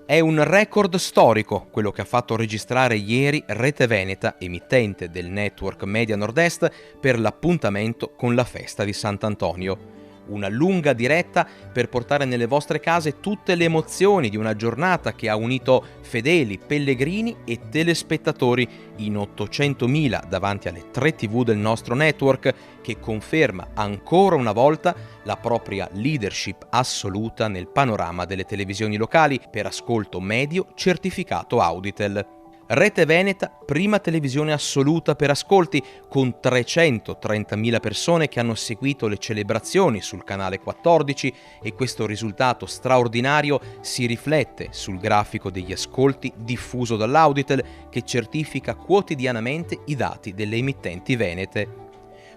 È un record storico quello che ha fatto registrare ieri Rete Veneta, emittente del network Media Nord-Est, per l'appuntamento con la festa di Sant'Antonio. Una lunga diretta per portare nelle vostre case tutte le emozioni di una giornata che ha unito fedeli, pellegrini e telespettatori in 800.000 davanti alle 3 TV del nostro network, che conferma ancora una volta la propria leadership assoluta nel panorama delle televisioni locali per ascolto medio certificato Auditel. Rete Veneta, prima televisione assoluta per ascolti, con 330.000 persone che hanno seguito le celebrazioni sul canale 14, e questo risultato straordinario si riflette sul grafico degli ascolti diffuso dall'Auditel, che certifica quotidianamente i dati delle emittenti venete.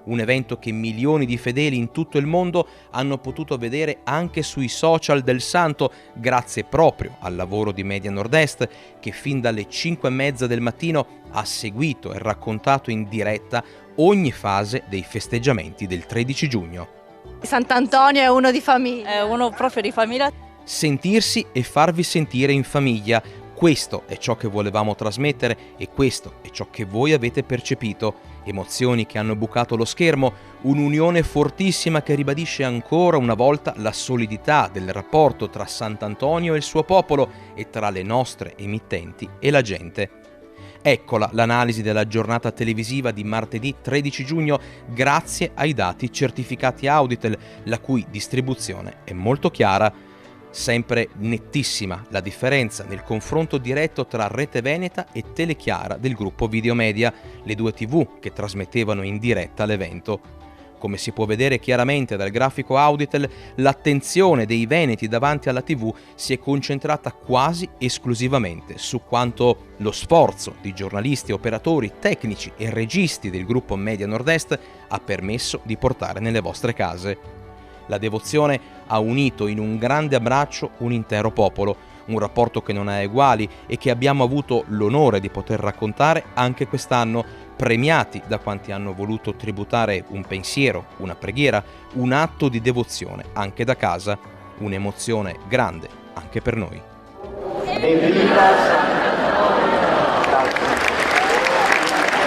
Un evento che milioni di fedeli in tutto il mondo hanno potuto vedere anche sui social del Santo, grazie proprio al lavoro di Media Nord-Est, che fin dalle 5:30 del mattino ha seguito e raccontato in diretta ogni fase dei festeggiamenti del 13 giugno. Sant'Antonio è uno di famiglia. È uno proprio di famiglia. Sentirsi e farvi sentire in famiglia, questo è ciò che volevamo trasmettere e questo è ciò che voi avete percepito. Emozioni che hanno bucato lo schermo, un'unione fortissima che ribadisce ancora una volta la solidità del rapporto tra Sant'Antonio e il suo popolo e tra le nostre emittenti e la gente. Eccola l'analisi della giornata televisiva di martedì 13 giugno grazie ai dati certificati Auditel, la cui distribuzione è molto chiara. Sempre nettissima la differenza nel confronto diretto tra Rete Veneta e Telechiara del gruppo Videomedia, le 2 TV che trasmettevano in diretta l'evento. Come si può vedere chiaramente dal grafico Auditel, l'attenzione dei veneti davanti alla TV si è concentrata quasi esclusivamente su quanto lo sforzo di giornalisti, operatori, tecnici e registi del gruppo Media Nord-Est ha permesso di portare nelle vostre case. La devozione ha unito in un grande abbraccio un intero popolo, un rapporto che non ha eguali e che abbiamo avuto l'onore di poter raccontare anche quest'anno, premiati da quanti hanno voluto tributare un pensiero, una preghiera, un atto di devozione anche da casa, un'emozione grande anche per noi. Evviva